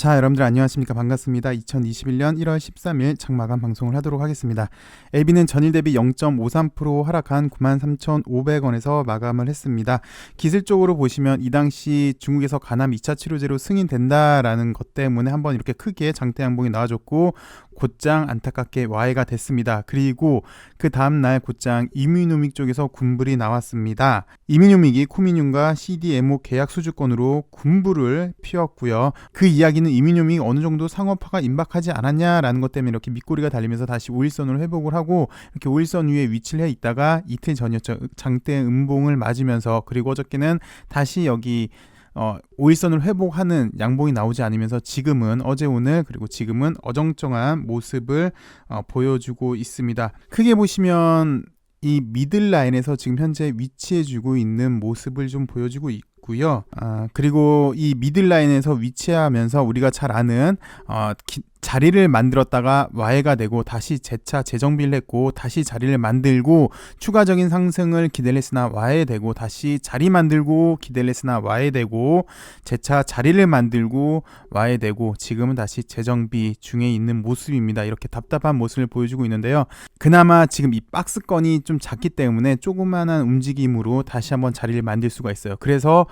자, 여러분들 안녕하십니까? 반갑습니다. 2021년 1월 13일 장마감 방송을 하도록 하겠습니다. LB는 전일 대비 0.53% 하락한 93,500원에서 마감을 했습니다. 기술적으로 보시면 이 당시 중국에서 간암 2차 치료제로 승인된다라는 것 때문에 한번 이렇게 크게 장대 양봉이 나와줬고 곧장 안타깝게 와해가 됐습니다. 그리고 그 다음날 곧장 이뮤노믹 쪽에서 군불이 나왔습니다. 이뮤노믹이 코미뇽과 CDMO 계약 수주권으로 군불을 피웠고요. 그 이야기는 이뮤노믹이 어느 정도 상업화가 임박하지 않았냐라는 것 때문에 이렇게 밑꼬리가 달리면서 다시 5일선으로 회복을 하고 이렇게 5일선 위에 위치를 해 있다가 이틀 전이었죠. 장대 음봉을 맞으면서 그리고 어저께는 다시 여기 5일선을 회복하는 양봉이 나오지 않으면서 지금은 어제 오늘 그리고 지금은 어정쩡한 모습을 보여주고 있습니다. 크게 보시면 이 미들라인에서 지금 현재 위치해주고 있는 모습을 좀 보여주고 있고요. 그리고 이 미들라인에서 위치하면서 우리가 잘 아는 자리를 만들었다가 와해가 되고 다시 재차 재정비를 했고 다시 자리를 만들고 추가적인 상승을 기대를 했으나 와해되고 다시 자리 만들고 기대를 했으나 와해되고 재차 자리를 만들고 와해되고 지금은 다시 재정비 중에 있는 모습입니다. 이렇게 답답한 모습을 보여주고 있는데요. 그나마 지금 이 박스권이 좀 작기 때문에 조그마한 움직임으로 다시 한번 자리를 만들 수가 있어요. 그래서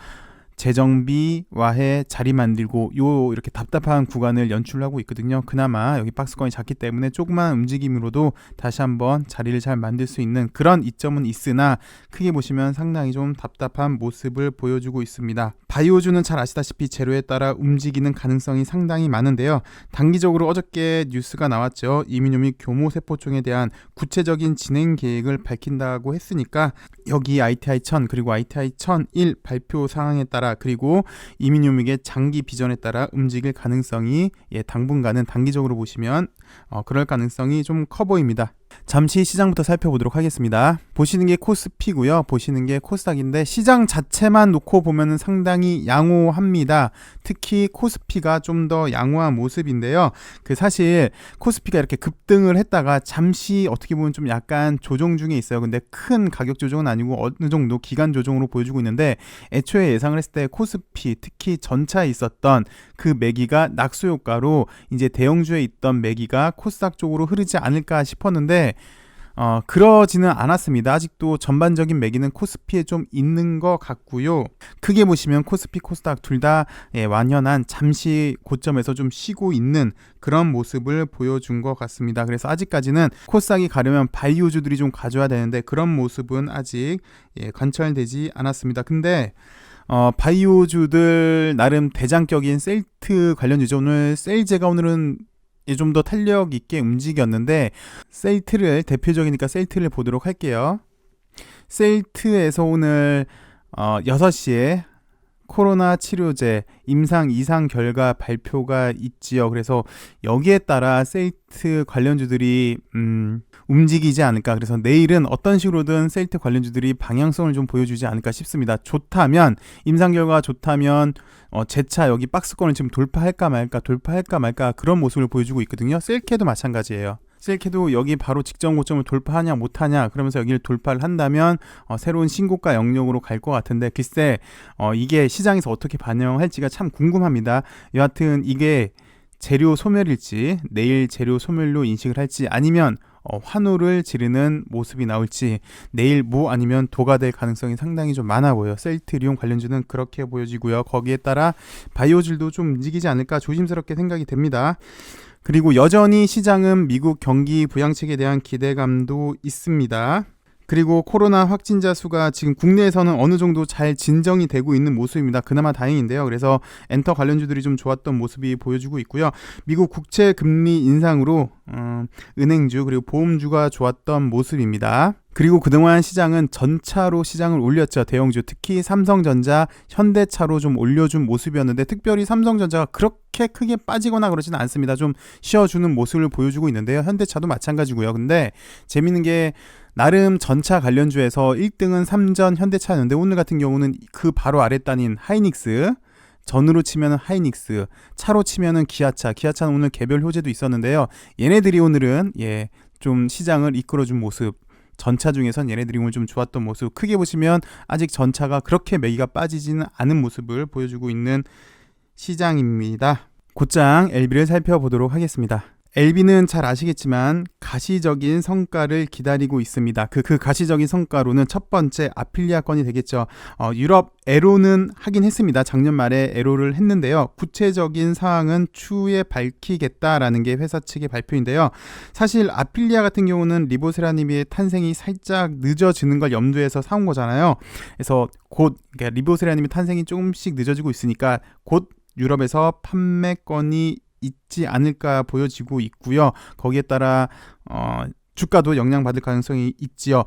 재정비, 와해, 자리 만들고 이렇게 답답한 구간을 연출하고 있거든요. 그나마 여기 박스권이 작기 때문에 조그만 움직임으로도 다시 한번 자리를 잘 만들 수 있는 그런 이점은 있으나 크게 보시면 상당히 좀 답답한 모습을 보여주고 있습니다. 바이오주는 잘 아시다시피 재료에 따라 움직이는 가능성이 상당히 많은데요. 단기적으로 어저께 뉴스가 나왔죠. 이뮤노믹 교모세포총에 대한 구체적인 진행 계획을 밝힌다고 했으니까 여기 ITI-1000 그리고 ITI-1001 발표 상황에 따라 그리고 이뮤노믹의 장기 비전에 따라 움직일 가능성이 당분간은 단기적으로 보시면 그럴 가능성이 좀 커 보입니다. 잠시 시장부터 살펴보도록 하겠습니다. 보시는 게 코스피고요. 보시는 게 코스닥인데 시장 자체만 놓고 보면 상당히 양호합니다. 특히 코스피가 좀 더 양호한 모습인데요. 사실 코스피가 이렇게 급등을 했다가 잠시 어떻게 보면 좀 약간 조정 중에 있어요. 근데 큰 가격 조정은 아니고 어느 정도 기간 조정으로 보여주고 있는데 애초에 예상을 했을 때 코스피 특히 전차에 있었던 그 매기가 낙수 효과로 이제 대형주에 있던 매기가 코스닥 쪽으로 흐르지 않을까 싶었는데 그러지는 않았습니다. 아직도 전반적인 매기는 코스피에 좀 있는 것 같고요. 크게 보시면 코스피, 코스닥 둘 다 완연한 잠시 고점에서 좀 쉬고 있는 그런 모습을 보여준 것 같습니다. 그래서 아직까지는 코스닥이 가려면 바이오주들이 좀 가져야 되는데 그런 모습은 아직 관찰되지 않았습니다. 근데 바이오주들 나름 대장격인 셀트 관련주죠. 오늘 셀제가 오늘은 좀 더 탄력 있게 움직였는데 셀트를 대표적이니까 셀트를 보도록 할게요. 셀트에서 오늘 6시에 코로나 치료제 임상 이상 결과 발표가 있지요. 그래서 여기에 따라 셀트 관련주들이 움직이지 않을까. 그래서 내일은 어떤 식으로든 셀트 관련주들이 방향성을 좀 보여주지 않을까 싶습니다. 좋다면 임상 결과가 좋다면 재차 여기 박스권을 지금 돌파할까 말까 그런 모습을 보여주고 있거든요. 셀케도 마찬가지예요. 셀케도 여기 바로 직전 고점을 돌파하냐 못하냐 그러면서 여기를 돌파를 한다면 새로운 신고가 영역으로 갈 것 같은데 글쎄 이게 시장에서 어떻게 반영할지가 참 궁금합니다. 여하튼 이게 재료 소멸일지 내일 재료 소멸로 인식을 할지 아니면 환호를 지르는 모습이 나올지 내일 아니면 도가 될 가능성이 상당히 좀 많아 보여요. 셀트리온 관련주는 그렇게 보여지고요. 거기에 따라 바이오질도 좀 움직이지 않을까 조심스럽게 생각이 됩니다. 그리고 여전히 시장은 미국 경기 부양책에 대한 기대감도 있습니다. 그리고 코로나 확진자 수가 지금 국내에서는 어느 정도 잘 진정이 되고 있는 모습입니다. 그나마 다행인데요. 그래서 엔터 관련주들이 좀 좋았던 모습이 보여주고 있고요. 미국 국채 금리 인상으로 은행주 그리고 보험주가 좋았던 모습입니다. 그리고 그동안 시장은 전차로 시장을 올렸죠. 대형주 특히 삼성전자, 현대차로 좀 올려준 모습이었는데 특별히 삼성전자가 그렇게 크게 빠지거나 그러지는 않습니다. 좀 쉬어주는 모습을 보여주고 있는데요. 현대차도 마찬가지고요. 근데 재밌는 게 나름 전차 관련주에서 1등은 삼전 현대차였는데 오늘 같은 경우는 그 바로 아래 단인 하이닉스, 전으로 치면 하이닉스, 차로 치면 기아차는 오늘 개별 호재도 있었는데요. 얘네들이 오늘은 좀 시장을 이끌어준 모습, 전차 중에선 얘네들이 오늘 좀 좋았던 모습, 크게 보시면 아직 전차가 그렇게 매기가 빠지지는 않은 모습을 보여주고 있는 시장입니다. 곧장 LB를 살펴보도록 하겠습니다. LB는 잘 아시겠지만 가시적인 성과를 기다리고 있습니다. 그 가시적인 성과로는 첫 번째 아필리아 건이 되겠죠. 유럽 애로는 하긴 했습니다. 작년 말에 애로를 했는데요. 구체적인 사항은 추후에 밝히겠다라는 게 회사 측의 발표인데요. 사실 아필리아 같은 경우는 리보세라닙의 탄생이 살짝 늦어지는 걸 염두에서 사온 거잖아요. 그래서 곧 그러니까 리보세라닙의 탄생이 조금씩 늦어지고 있으니까 곧 유럽에서 판매건이 있지 않을까 보여지고 있고요. 거기에 따라 주가도 영향받을 가능성이 있지요.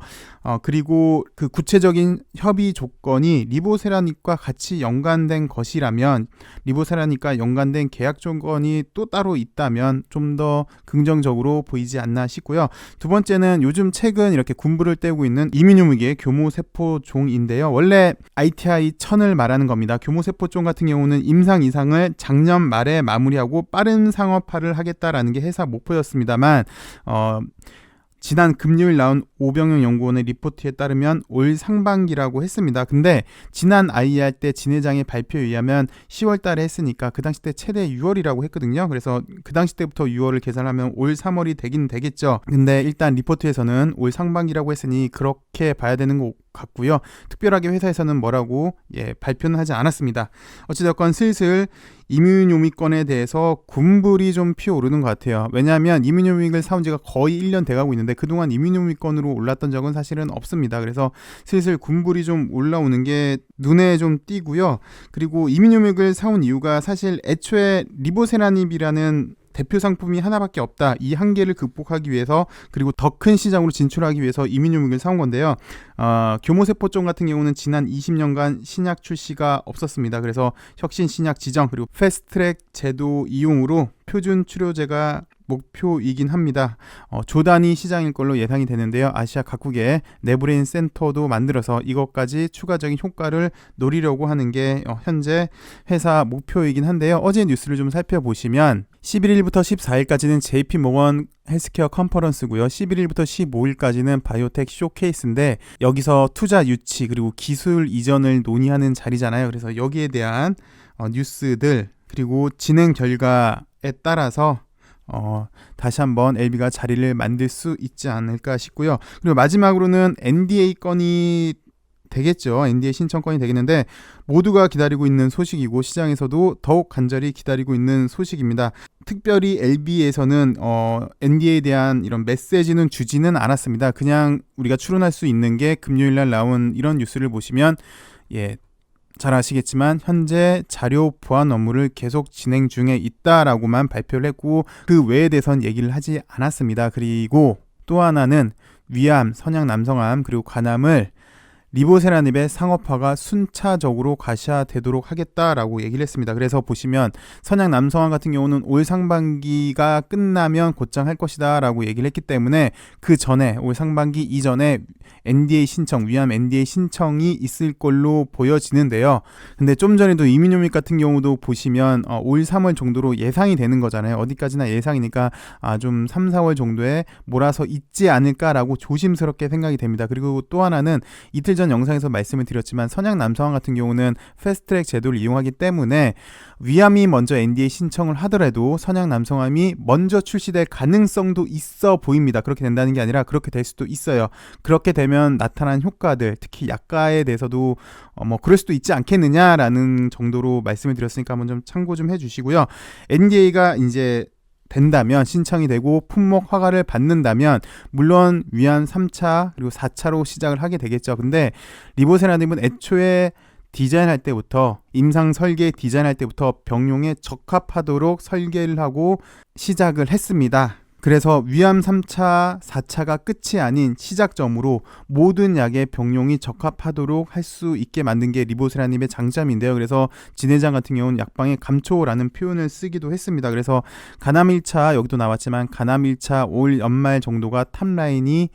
그리고 그 구체적인 협의 조건이 리보세라닙과 같이 연관된 것이라면, 리보세라닙과 연관된 계약 조건이 또 따로 있다면 좀 더 긍정적으로 보이지 않나 싶고요. 두 번째는 요즘 최근 이렇게 군부를 떼고 있는 이민유무기의 교모세포종인데요. 원래 ITI-1000을 말하는 겁니다. 교모세포종 같은 경우는 임상 이상을 작년 말에 마무리하고 빠른 상업화를 하겠다라는 게 회사 목표였습니다만 지난 금요일 나온 오병영 연구원의 리포트에 따르면 올 상반기라고 했습니다. 근데 지난 IR 때 진 회장의 발표에 의하면 10월 달에 했으니까 그 당시 때 최대 6월이라고 했거든요. 그래서 그 당시 때부터 6월을 계산하면 올 3월이 되긴 되겠죠. 근데 일단 리포트에서는 올 상반기라고 했으니 그렇게 봐야 되는 것 같고요. 특별하게 회사에서는 뭐라고 발표는 하지 않았습니다. 어찌됐건 슬슬 이뮤노믹건에 대해서 군불이 좀 피어오르는 것 같아요. 왜냐하면 이뮤노믹을 사온 지가 거의 1년 돼가고 있는데 그동안 이뮤노믹건으로 올랐던 적은 사실은 없습니다. 그래서 슬슬 군불이 좀 올라오는 게 눈에 좀 띄고요. 그리고 이뮤노믹을 사온 이유가 사실 애초에 리보세라닙이라는 대표 상품이 하나밖에 없다. 이 한계를 극복하기 위해서, 그리고 더 큰 시장으로 진출하기 위해서 이민유믹을 사온 건데요. 교모세포종 같은 경우는 지난 20년간 신약 출시가 없었습니다. 그래서 혁신 신약 지정 그리고 패스트트랙 제도 이용으로 표준 치료제가 목표이긴 합니다. 조단위 시장일 걸로 예상이 되는데요. 아시아 각국에 내브레인 센터도 만들어서 이것까지 추가적인 효과를 노리려고 하는 게 현재 회사 목표이긴 한데요. 어제 뉴스를 좀 살펴보시면 11일부터 14일까지는 JP모건 헬스케어 컨퍼런스고요. 11일부터 15일까지는 바이오텍 쇼케이스인데 여기서 투자 유치 그리고 기술 이전을 논의하는 자리잖아요. 그래서 여기에 대한 뉴스들 그리고 진행 결과에 따라서 다시 한번 LB가 자리를 만들 수 있지 않을까 싶고요. 그리고 마지막으로는 NDA 건이 되겠죠. NDA 신청건이 되겠는데 모두가 기다리고 있는 소식이고 시장에서도 더욱 간절히 기다리고 있는 소식입니다. 특별히 LB에서는 NDA에 대한 이런 메시지는 주지는 않았습니다. 그냥 우리가 추론할 수 있는 게 금요일날 나온 이런 뉴스를 보시면 잘 아시겠지만 현재 자료 보안 업무를 계속 진행 중에 있다라고만 발표를 했고 그 외에 대해서는 얘기를 하지 않았습니다. 그리고 또 하나는 위암, 선양 남성암 그리고 간암을 리보세라닙의 상업화가 순차적으로 가시화되도록 하겠다라고 얘기를 했습니다. 그래서 보시면 선양 남성암 같은 경우는 올 상반기가 끝나면 곧장 할 것이다 라고 얘기를 했기 때문에 그 전에 올 상반기 이전에 NDA 신청, 위암 NDA 신청이 있을 걸로 보여지는데요. 근데 좀 전에도 이민유믹 같은 경우도 보시면 올 3월 정도로 예상이 되는 거잖아요. 어디까지나 예상이니까 좀 3, 4월 정도에 몰아서 있지 않을까라고 조심스럽게 생각이 됩니다. 그리고 또 하나는 이틀 전 영상에서 말씀을 드렸지만 선양 남성암 같은 경우는 패스트트랙 제도를 이용하기 때문에 위암이 먼저 NDA 신청을 하더라도 선양 남성암이 먼저 출시될 가능성도 있어 보입니다. 그렇게 된다는 게 아니라 그렇게 될 수도 있어요. 그렇게 되면 나타난 효과들, 특히 약가에 대해서도 그럴 수도 있지 않겠느냐라는 정도로 말씀을 드렸으니까 한번 좀 참고 좀 해주시고요. NDA가 이제 된다면 신청이 되고 품목 허가를 받는다면 물론 위암 3차 그리고 4차로 시작을 하게 되겠죠. 근데 리보세라닙은 애초에 디자인할 때부터 임상 설계 디자인할 때부터 병용에 적합하도록 설계를 하고 시작을 했습니다. 그래서 위암 3차, 4차가 끝이 아닌 시작점으로 모든 약의 병용이 적합하도록 할 수 있게 만든 게 리보세라닙의 장점인데요. 그래서 진 회장 같은 경우는 약방의 감초라는 표현을 쓰기도 했습니다. 그래서 간암 1차 여기도 나왔지만 간암 1차 올 연말 정도가 탑라인이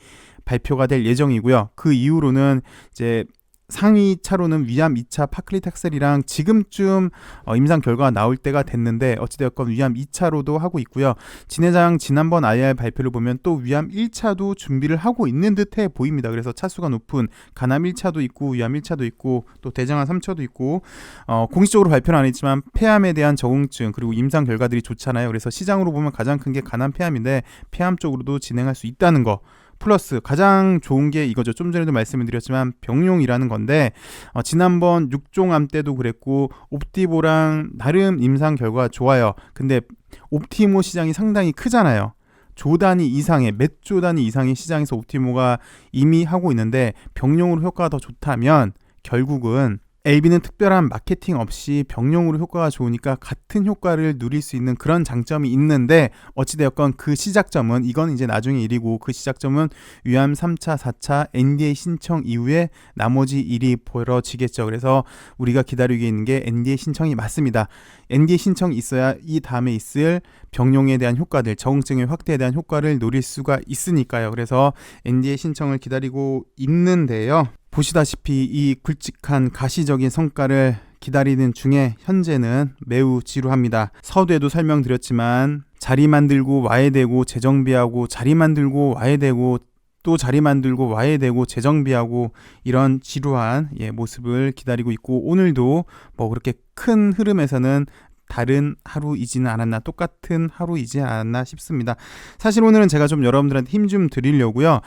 발표가 될 예정이고요. 그 이후로는 이제 상위 차로는 위암 2차 파클리탁셀이랑 지금쯤 임상 결과가 나올 때가 됐는데 어찌되었건 위암 2차로도 하고 있고요. 진 회장 지난번 IR 발표를 보면 또 위암 1차도 준비를 하고 있는 듯해 보입니다. 그래서 차수가 높은 간암 1차도 있고 위암 1차도 있고 또 대장암 3차도 있고 공식적으로 발표는 안 했지만 폐암에 대한 적응증 그리고 임상 결과들이 좋잖아요. 그래서 시장으로 보면 가장 큰 게 간암 폐암인데 폐암 쪽으로도 진행할 수 있다는 거. 플러스 가장 좋은 게 이거죠. 좀 전에도 말씀을 드렸지만 병용이라는 건데 지난번 6종암 때도 그랬고 옵티보랑 나름 임상 결과가 좋아요. 근데 옵티모 시장이 상당히 크잖아요. 조 단위 이상의 몇 조 단위 이상의 시장에서 옵티모가 이미 하고 있는데 병용으로 효과가 더 좋다면 결국은 LB는 특별한 마케팅 없이 병용으로 효과가 좋으니까 같은 효과를 누릴 수 있는 그런 장점이 있는데 어찌되었건 그 시작점은 이건 이제 나중에 일이고 그 시작점은 위암 3차, 4차 NDA 신청 이후에 나머지 일이 벌어지겠죠. 그래서 우리가 기다리고 있는 게 NDA 신청이 맞습니다. NDA 신청이 있어야 이 다음에 있을 병용에 대한 효과들, 적응증의 확대에 대한 효과를 노릴 수가 있으니까요. 그래서 NDA 신청을 기다리고 있는데요. 보시다시피 이 굵직한 가시적인 성과를 기다리는 중에 현재는 매우 지루합니다. 서두에도 설명드렸지만 자리 만들고 와야 되고 재정비하고 자리 만들고 와야 되고 또 자리 만들고 와야 되고 재정비하고 이런 지루한 모습을 기다리고 있고 오늘도 뭐 그렇게 큰 흐름에서는 다른 하루이지는 않았나 똑같은 하루이지 않았나 싶습니다. 사실 오늘은 제가 좀 여러분들한테 힘 좀 드리려고요.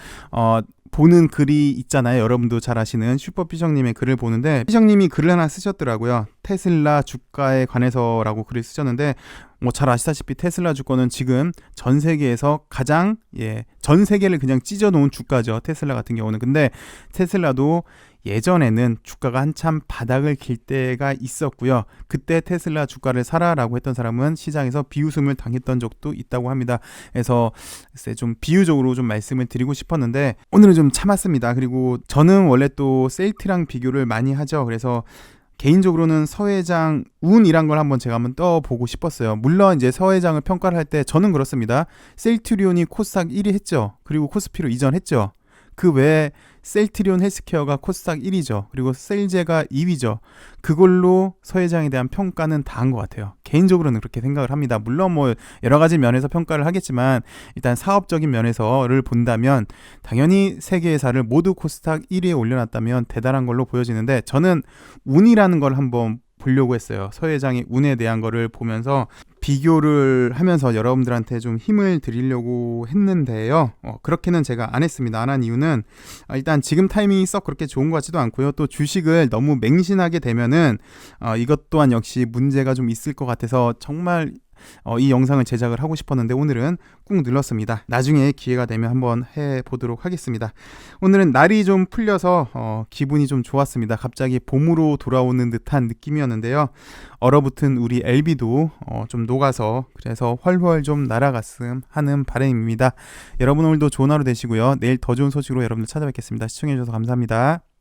보는 글이 있잖아요. 여러분도 잘 아시는 슈퍼피정님의 글을 보는데 피정님이 글을 하나 쓰셨더라고요. 테슬라 주가에 관해서라고 글을 쓰셨는데 뭐 잘 아시다시피 테슬라 주가는 지금 전 세계에서 가장 전 세계를 그냥 찢어 놓은 주가죠. 테슬라 같은 경우는. 근데 테슬라도 예전에는 주가가 한참 바닥을 길 때가 있었고요. 그때 테슬라 주가를 사라라고 했던 사람은 시장에서 비웃음을 당했던 적도 있다고 합니다. 그래서 좀 비유적으로 좀 말씀을 드리고 싶었는데 오늘은 좀 참았습니다. 그리고 저는 원래 또 셀트랑 비교를 많이 하죠. 그래서 개인적으로는 서 회장 운이란 걸 제가 한번 떠보고 싶었어요. 물론 이제 서 회장을 평가를 할 때 저는 그렇습니다. 셀트리온이 코스닥 1위 했죠. 그리고 코스피로 이전했죠. 그 외에 셀트리온 헬스케어가 코스닥 1위죠. 그리고 셀제가 2위죠. 그걸로 서 회장에 대한 평가는 다 한 것 같아요. 개인적으로는 그렇게 생각을 합니다. 물론 뭐 여러 가지 면에서 평가를 하겠지만 일단 사업적인 면에서를 본다면 당연히 세계 회사를 모두 코스닥 1위에 올려놨다면 대단한 걸로 보여지는데 저는 운이라는 걸 한번 보려고 했어요. 서 회장의 운에 대한 거를 보면서 비교를 하면서 여러분들한테 좀 힘을 드리려고 했는데요. 그렇게는 제가 안 했습니다. 안 한 이유는 일단 지금 타이밍이 썩 그렇게 좋은 것 같지도 않고요. 또 주식을 너무 맹신하게 되면은 이것 또한 역시 문제가 좀 있을 것 같아서 정말 이 영상을 제작을 하고 싶었는데 오늘은 꾹 눌렀습니다. 나중에 기회가 되면 한번 해보도록 하겠습니다. 오늘은 날이 좀 풀려서 기분이 좀 좋았습니다. 갑자기 봄으로 돌아오는 듯한 느낌이었는데요. 얼어붙은 우리 LB도 좀 녹아서 그래서 훨훨 좀 날아갔음 하는 바람입니다. 여러분 오늘도 좋은 하루 되시고요. 내일 더 좋은 소식으로 여러분들 찾아뵙겠습니다. 시청해주셔서 감사합니다.